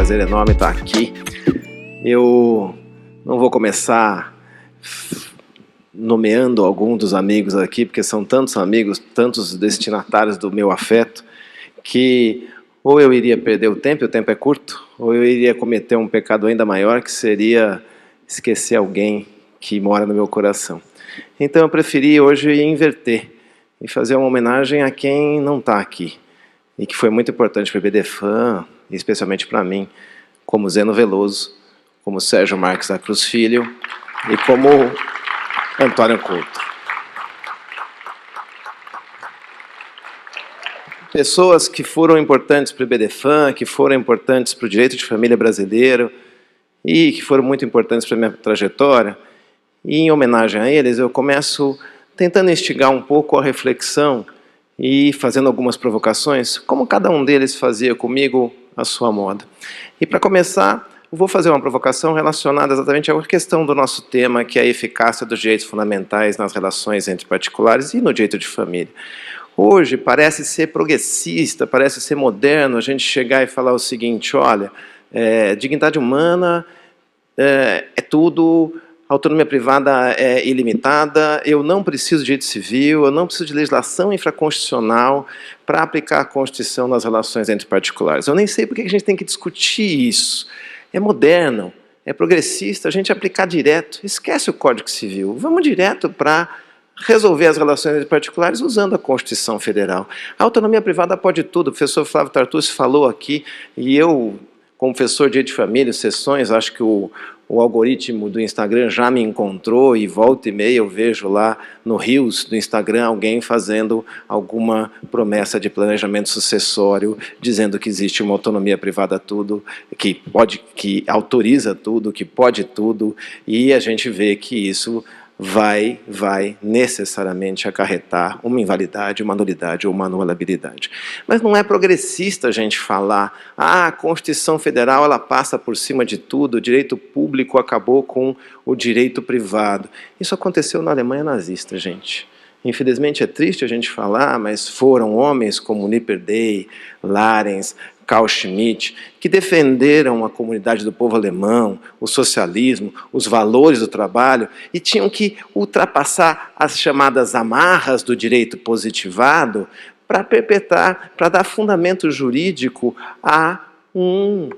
prazer enorme estar aqui. Eu não vou começar nomeando algum dos amigos aqui, porque são tantos amigos, tantos destinatários do meu afeto, que ou eu iria perder o tempo é curto, ou eu iria cometer um pecado ainda maior, que seria esquecer alguém que mora no meu coração. Então eu preferi hoje inverter e fazer uma homenagem a quem não está aqui, e que foi muito importante para o IBDFAN, e especialmente para mim, como Zeno Veloso, como Sérgio Marques da Cruz Filho e como Antônio Couto. Pessoas que foram importantes para o IBDFAN, que foram importantes para o direito de família brasileiro e que foram muito importantes para a minha trajetória. E, em homenagem a eles, eu começo tentando instigar um pouco a reflexão e fazendo algumas provocações, como cada um deles fazia comigo à sua moda. E, para começar, eu vou fazer uma provocação relacionada exatamente à questão do nosso tema, que é a eficácia dos direitos fundamentais nas relações entre particulares e no direito de família. Hoje parece ser progressista, parece ser moderno a gente chegar e falar o seguinte: olha, dignidade humana é tudo, autonomia privada é ilimitada, eu não preciso de direito civil, eu não preciso de legislação infraconstitucional para aplicar a Constituição nas relações entre particulares. Eu nem sei por que a gente tem que discutir isso. É moderno, é progressista a gente aplicar direto, esquece o Código Civil, vamos direto para resolver as relações entre particulares usando a Constituição Federal. A autonomia privada pode tudo, o professor Flávio Tartucci falou aqui, e eu, como professor de direito de família, sessões, acho que o algoritmo do Instagram já me encontrou, e volta e meia eu vejo lá no Reels do Instagram alguém fazendo alguma promessa de planejamento sucessório, dizendo que existe uma autonomia privada tudo, que autoriza tudo, que pode tudo, e a gente vê que isso vai necessariamente acarretar uma invalidade, uma nulidade ou uma anulabilidade. Mas não é progressista a gente falar: a Constituição Federal ela passa por cima de tudo, o direito público acabou com o direito privado. Isso aconteceu na Alemanha nazista, gente. Infelizmente é triste a gente falar, mas foram homens como Nipperdey, Larens, Carl Schmitt, que defenderam a comunidade do povo alemão, o socialismo, os valores do trabalho, e tinham que ultrapassar as chamadas amarras do direito positivado para perpetrar, para dar fundamento jurídico a um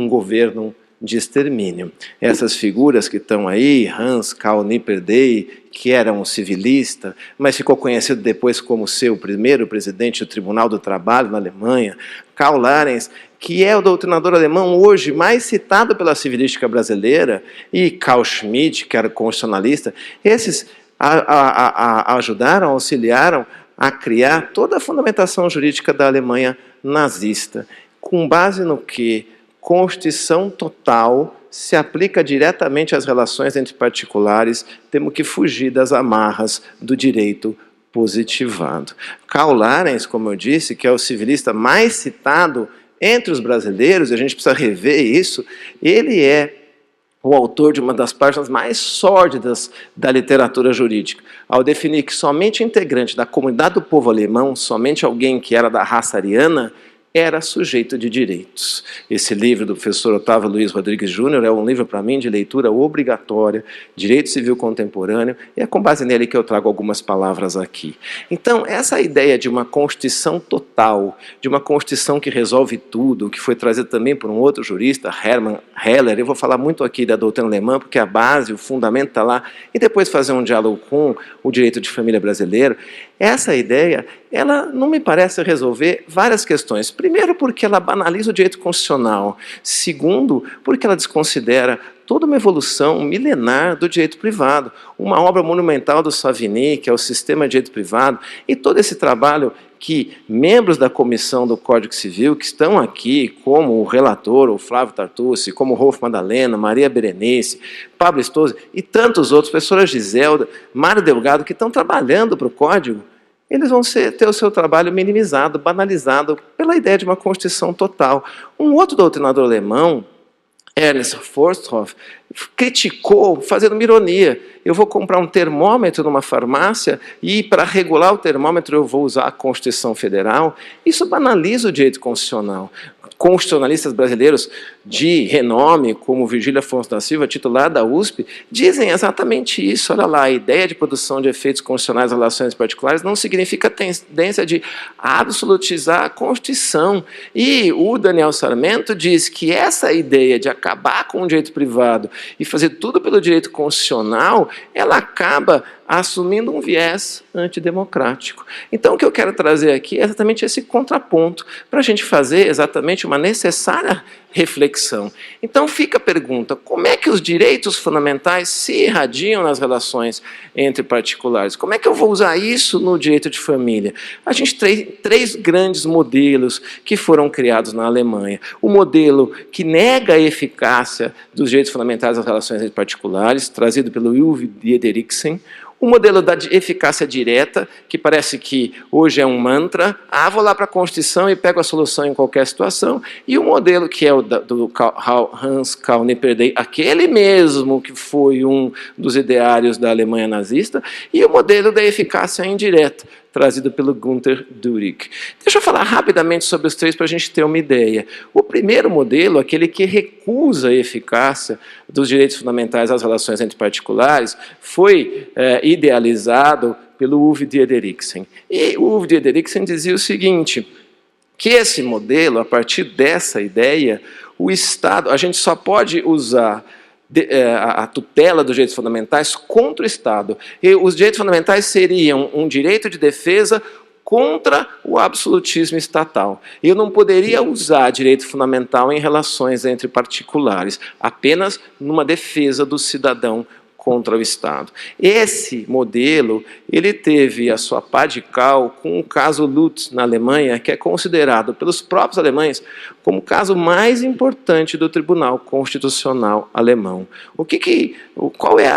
governo de extermínio. Essas figuras que estão aí, Hans Karl Nipperdey, que era um civilista, mas ficou conhecido depois como ser o primeiro presidente do Tribunal do Trabalho na Alemanha, Karl Larens, que é o doutrinador alemão hoje mais citado pela civilística brasileira, e Carl Schmitt, que era constitucionalista, esses ajudaram, auxiliaram a criar toda a fundamentação jurídica da Alemanha nazista, com base no que Constituição total se aplica diretamente às relações entre particulares, temos que fugir das amarras do direito positivado. Karl Larens, como eu disse, que é o civilista mais citado entre os brasileiros, e a gente precisa rever isso, ele é o autor de uma das páginas mais sórdidas da literatura jurídica, ao definir que somente integrante da comunidade do povo alemão, somente alguém que era da raça ariana, era sujeito de direitos. Esse livro do professor Otávio Luiz Rodrigues Júnior é um livro, para mim, de leitura obrigatória, Direito Civil Contemporâneo, e é com base nele que eu trago algumas palavras aqui. Então, essa ideia de uma Constituição total, de uma Constituição que resolve tudo, que foi trazida também por um outro jurista, Hermann Heller, eu vou falar muito aqui da doutrina alemã, porque a base, o fundamento está lá, e depois fazer um diálogo com o direito de família brasileiro. Essa ideia, ela não me parece resolver várias questões. Primeiro, porque ela banaliza o direito constitucional. Segundo, porque ela desconsidera toda uma evolução milenar do direito privado. Uma obra monumental do Savigny, que é o Sistema de Direito Privado, e todo esse trabalho que membros da comissão do Código Civil, que estão aqui, como o relator, o Flávio Tartucci, como Rolf Madalena, Maria Berenice, Pablo Stose e tantos outros, professora Giselda, Mário Delgado, que estão trabalhando para o Código, eles vão ter o seu trabalho minimizado, banalizado, pela ideia de uma Constituição total. Um outro doutrinador alemão, Ernst Forsthoff, criticou, fazendo uma ironia: eu vou comprar um termômetro numa farmácia e, para regular o termômetro, eu vou usar a Constituição Federal. Isso banaliza o direito constitucional. constitucionalistas brasileiros de renome, como Virgílio Afonso da Silva, titular da USP, dizem exatamente isso. Olha lá, a ideia de produção de efeitos constitucionais em relações particulares não significa a tendência de absolutizar a Constituição. E o Daniel Sarmento diz que essa ideia de acabar com o direito privado e fazer tudo pelo direito constitucional, ela acaba assumindo um viés antidemocrático. Então, o que eu quero trazer aqui é exatamente esse contraponto, para a gente fazer exatamente uma necessária reflexão. Então, fica a pergunta, como é que os direitos fundamentais se irradiam nas relações entre particulares? Como é que eu vou usar isso no direito de família? A gente tem três grandes modelos que foram criados na Alemanha. O modelo que nega a eficácia dos direitos fundamentais nas relações entre particulares, trazido pelo Uwe Diederiksen. O modelo da eficácia direta, que parece que hoje é um mantra, vou lá para a Constituição e pego a solução em qualquer situação, e o modelo que é o do Hans Karl Nipperdey, aquele mesmo que foi um dos ideários da Alemanha nazista, e o modelo da eficácia indireta, trazido pelo Günter Dürig. Deixa eu falar rapidamente sobre os três para a gente ter uma ideia. O primeiro modelo, aquele que recusa a eficácia dos direitos fundamentais às relações entre particulares, foi idealizado pelo Uwe Diederiksen. E o Uwe Diederiksen dizia o seguinte, que esse modelo, a partir dessa ideia, o Estado, a gente só pode usar a tutela dos direitos fundamentais contra o Estado. E os direitos fundamentais seriam um direito de defesa contra o absolutismo estatal. Eu não poderia usar direito fundamental em relações entre particulares, apenas numa defesa do cidadão contra o Estado. Esse modelo, ele teve a sua pá de cal com o caso Lutz, na Alemanha, que é considerado pelos próprios alemães como o caso mais importante do Tribunal Constitucional alemão. Qual é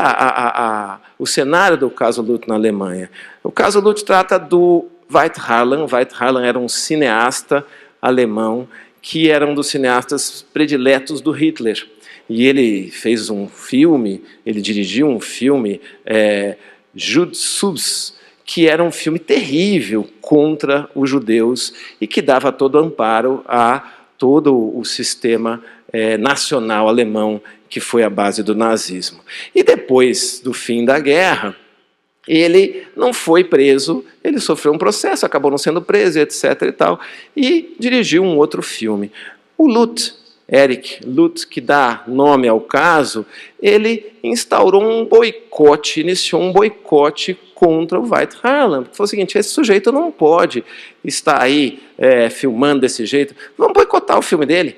o cenário do caso Lutz na Alemanha? O caso Lutz trata do Veit Harlan. Veit Harlan era um cineasta alemão que era um dos cineastas prediletos do Hitler. E ele fez um filme, ele dirigiu um filme, Jude Subs, que era um filme terrível contra os judeus e que dava todo amparo a todo o sistema nacional alemão, que foi a base do nazismo. E depois do fim da guerra, ele não foi preso, ele sofreu um processo, acabou não sendo preso, etc. e tal, e dirigiu um outro filme. O Lutz, Eric Lutz, que dá nome ao caso, ele instaurou um boicote, iniciou um boicote contra o Veit Harlan. Foi o seguinte, esse sujeito não pode estar aí filmando desse jeito, vamos boicotar o filme dele.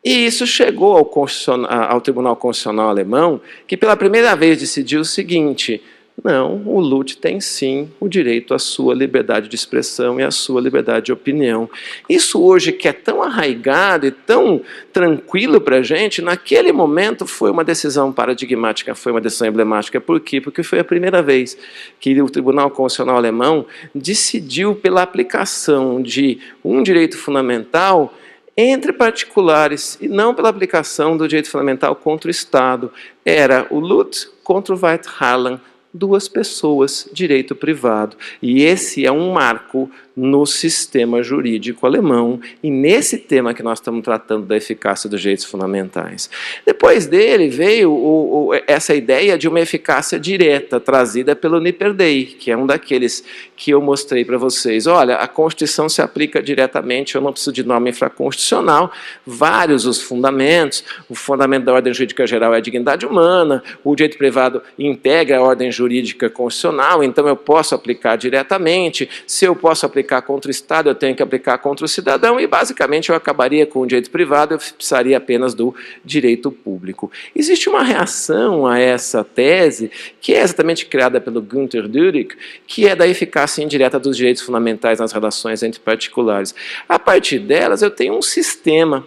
E isso chegou ao Tribunal Constitucional alemão, que pela primeira vez decidiu o seguinte, não, o Lutz tem sim o direito à sua liberdade de expressão e à sua liberdade de opinião. Isso hoje que é tão arraigado e tão tranquilo para a gente, naquele momento foi uma decisão paradigmática, foi uma decisão emblemática. Por quê? Porque foi a primeira vez que o Tribunal Constitucional alemão decidiu pela aplicação de um direito fundamental entre particulares e não pela aplicação do direito fundamental contra o Estado. Era o Lutz contra o Veit Harlan, duas pessoas, direito privado. E esse é um marco no sistema jurídico alemão, e nesse tema que nós estamos tratando da eficácia dos direitos fundamentais. Depois dele veio essa ideia de uma eficácia direta, trazida pelo Nipperdey, que é um daqueles que eu mostrei para vocês. Olha, a Constituição se aplica diretamente, eu não preciso de norma infraconstitucional, vários os fundamentos, o fundamento da ordem jurídica geral é a dignidade humana, o direito privado integra a ordem jurídica constitucional, então eu posso aplicar diretamente, se eu posso aplicar contra o Estado, eu tenho que aplicar contra o cidadão, e basicamente eu acabaria com o direito privado, eu precisaria apenas do direito público. Existe uma reação a essa tese, que é exatamente criada pelo Günter Dürig, que é da eficácia indireta dos direitos fundamentais nas relações entre particulares. A partir delas, eu tenho um sistema.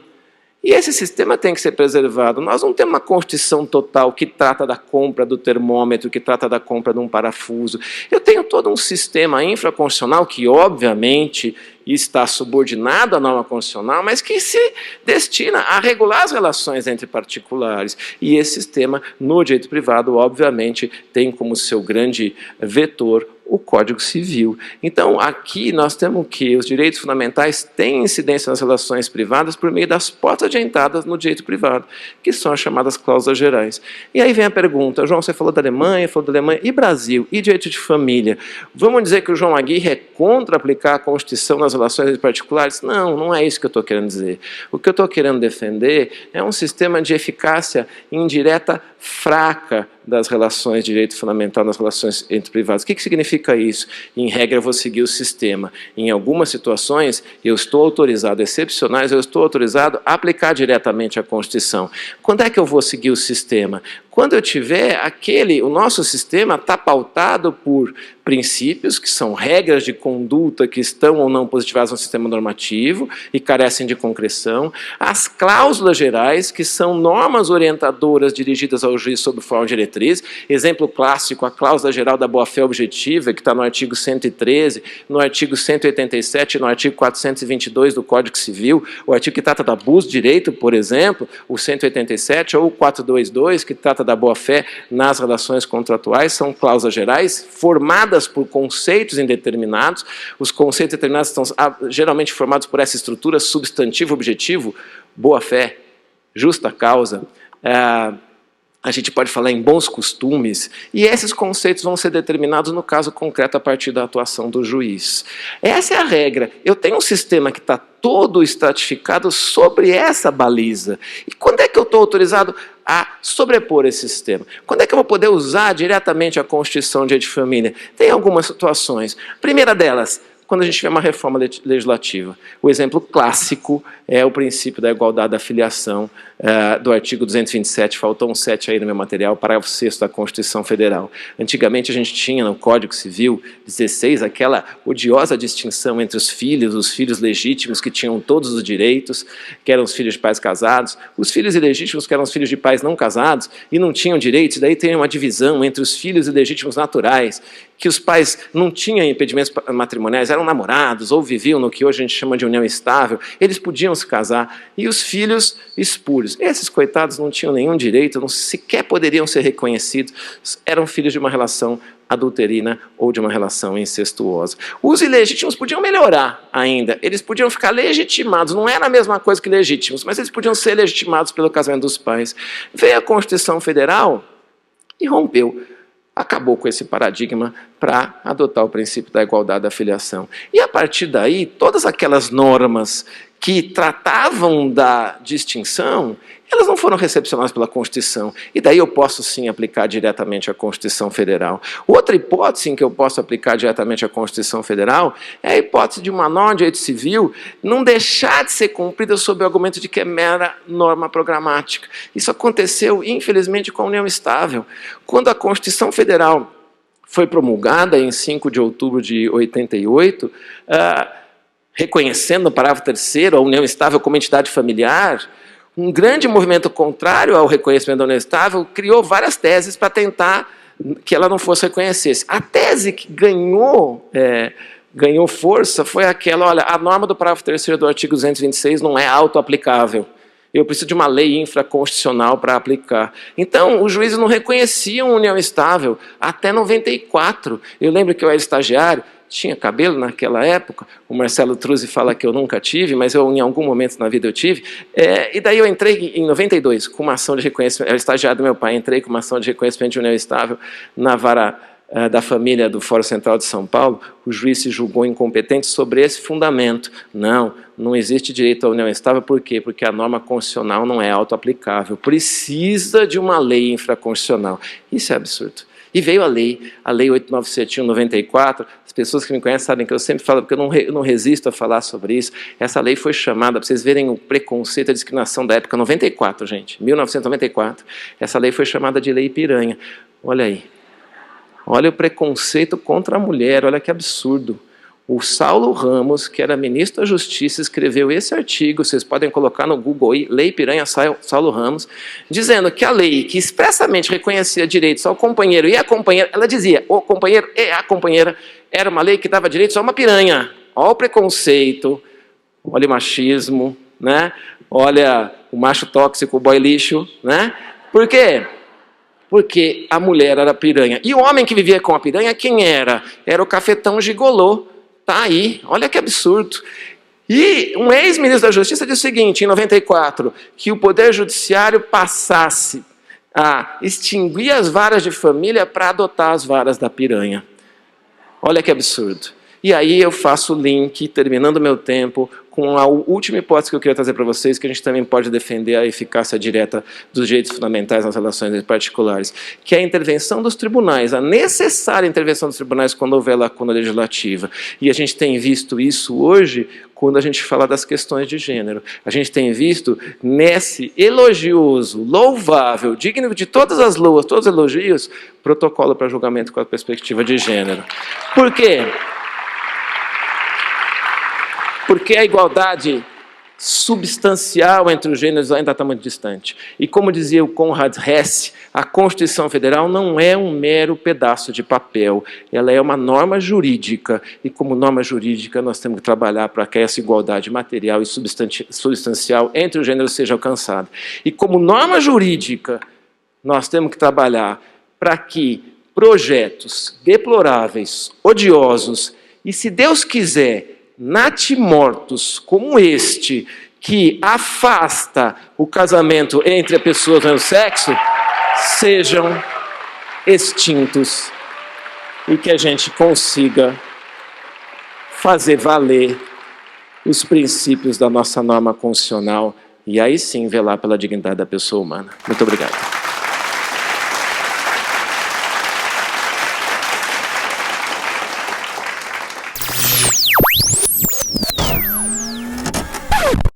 E esse sistema tem que ser preservado. Nós não temos uma Constituição total que trata da compra do termômetro, que trata da compra de um parafuso. Eu tenho todo um sistema infraconstitucional que, obviamente, está subordinado à norma constitucional, mas que se destina a regular as relações entre particulares. E esse sistema, no direito privado, obviamente, tem como seu grande vetor o Código Civil. Então, aqui nós temos que os direitos fundamentais têm incidência nas relações privadas por meio das portas de entrada no direito privado, que são as chamadas cláusulas gerais. E aí vem a pergunta, João, você falou da Alemanha, e Brasil, e direito de família? Vamos dizer que o João Aguirre é contra aplicar a Constituição nas relações particulares? Não, não é isso que eu estou querendo dizer. O que eu estou querendo defender é um sistema de eficácia indireta fraca das relações de direito fundamental nas relações entre privados. O que significa isso? Em regra, eu vou seguir o sistema. Em algumas situações, eu estou autorizado, excepcionais, eu estou autorizado a aplicar diretamente a Constituição. Quando é que eu vou seguir o sistema? Quando eu tiver o nosso sistema está pautado por princípios, que são regras de conduta que estão ou não positivadas no sistema normativo e carecem de concreção, as cláusulas gerais, que são normas orientadoras dirigidas ao juiz sob forma de diretriz, exemplo clássico, a cláusula geral da boa-fé objetiva, que está no artigo 113, no artigo 187, no artigo 422 do Código Civil, o artigo que trata do abuso de direito, por exemplo, o 187, ou o 422, que trata da boa-fé nas relações contratuais, são cláusulas gerais formadas por conceitos indeterminados. Os conceitos determinados estão geralmente formados por essa estrutura substantivo, objetivo, boa-fé, justa causa, a gente pode falar em bons costumes, e esses conceitos vão ser determinados no caso concreto a partir da atuação do juiz. Essa é a regra. Eu tenho um sistema que está todo estratificado sobre essa baliza. E quando é que eu estou autorizado a sobrepor esse sistema? Quando é que eu vou poder usar diretamente a Constituição de Direito de Família? Tem algumas situações. Primeira delas, quando a gente tiver uma reforma legislativa. O exemplo clássico é o princípio da igualdade da filiação do artigo 227, faltou um 7 aí no meu material, parágrafo 6º da Constituição Federal. Antigamente a gente tinha no Código Civil 16 aquela odiosa distinção entre os filhos legítimos que tinham todos os direitos, que eram os filhos de pais casados, os filhos ilegítimos que eram os filhos de pais não casados e não tinham direitos, daí tem uma divisão entre os filhos ilegítimos naturais, que os pais não tinham impedimentos matrimoniais, eram namorados ou viviam no que hoje a gente chama de união estável, eles podiam se casar, e os filhos espúrios. Esses coitados não tinham nenhum direito, não sequer poderiam ser reconhecidos, eram filhos de uma relação adulterina ou de uma relação incestuosa. Os ilegítimos podiam melhorar ainda, eles podiam ficar legitimados, não era a mesma coisa que legítimos, mas eles podiam ser legitimados pelo casamento dos pais. Veio a Constituição Federal e rompeu. Acabou com esse paradigma para adotar o princípio da igualdade da filiação. E a partir daí, todas aquelas normas que tratavam da distinção, elas não foram recepcionadas pela Constituição. E daí eu posso sim aplicar diretamente a Constituição Federal. Outra hipótese em que eu posso aplicar diretamente a Constituição Federal é a hipótese de uma norma de direito civil não deixar de ser cumprida sob o argumento de que é mera norma programática. Isso aconteceu, infelizmente, com a União Estável. Quando a Constituição Federal foi promulgada em 5 de outubro de 88, reconhecendo no parágrafo 3º a união estável como entidade familiar, um grande movimento contrário ao reconhecimento da união estável criou várias teses para tentar que ela não fosse reconhecesse. A tese que ganhou força foi aquela, olha, a norma do parágrafo 3º do artigo 226 não é auto-aplicável. Eu preciso de uma lei infraconstitucional para aplicar. Então, os juízes não reconheciam a união estável até 94. Eu lembro que eu era estagiário, tinha cabelo naquela época, o Marcelo Truzzi fala que eu nunca tive, mas eu, em algum momento na vida eu tive, e daí eu entrei em 92 com uma ação de reconhecimento, eu era estagiário do meu pai, entrei com uma ação de reconhecimento de união estável na vara da família do Fórum Central de São Paulo. O juiz se julgou incompetente sobre esse fundamento. Não existe direito à união estável, por quê? Porque a norma constitucional não é auto-aplicável, precisa de uma lei infraconstitucional. Isso é absurdo. E veio a lei 8971/94, as pessoas que me conhecem sabem que eu sempre falo, porque eu não resisto a falar sobre isso. Essa lei foi chamada, para vocês verem o preconceito e a discriminação da época, 94, gente, 1994. Essa lei foi chamada de Lei Piranha. Olha aí. Olha o preconceito contra a mulher, olha que absurdo. O Saulo Ramos, que era ministro da Justiça, escreveu esse artigo, vocês podem colocar no Google aí, Lei Piranha Saulo Ramos, dizendo que a lei que expressamente reconhecia direitos ao companheiro e à companheira, ela dizia, o companheiro e a companheira, era uma lei que dava direitos a uma piranha. Olha o preconceito, olha o machismo, né? Olha o macho tóxico, o boy lixo, né? Por quê? porque a mulher era piranha. E o homem que vivia com a piranha, quem era? Era o cafetão gigolô. Tá aí, olha que absurdo. E um ex-ministro da Justiça disse o seguinte, em 94, que o Poder Judiciário passasse a extinguir as varas de família para adotar as varas da piranha. Olha que absurdo. E aí eu faço o link, terminando o meu tempo, com a última hipótese que eu queria trazer para vocês, que a gente também pode defender a eficácia direta dos direitos fundamentais nas relações particulares, que é a intervenção dos tribunais, a necessária intervenção dos tribunais quando houver lacuna legislativa. E a gente tem visto isso hoje quando a gente fala das questões de gênero. A gente tem visto nesse elogioso, louvável, digno de todas as loas, todos os elogios, protocolo para julgamento com a perspectiva de gênero. Por quê? Porque a igualdade substancial entre os gêneros ainda está muito distante. E como dizia o Conrad Hesse, a Constituição Federal não é um mero pedaço de papel, ela é uma norma jurídica, e como norma jurídica nós temos que trabalhar para que essa igualdade material e substancial entre os gêneros seja alcançada. E como norma jurídica, nós temos que trabalhar para que projetos deploráveis, odiosos, e se Deus quiser, natimortos como este, que afasta o casamento entre pessoas do mesmo sexo, sejam extintos e que a gente consiga fazer valer os princípios da nossa norma constitucional e aí sim velar pela dignidade da pessoa humana. Muito obrigado.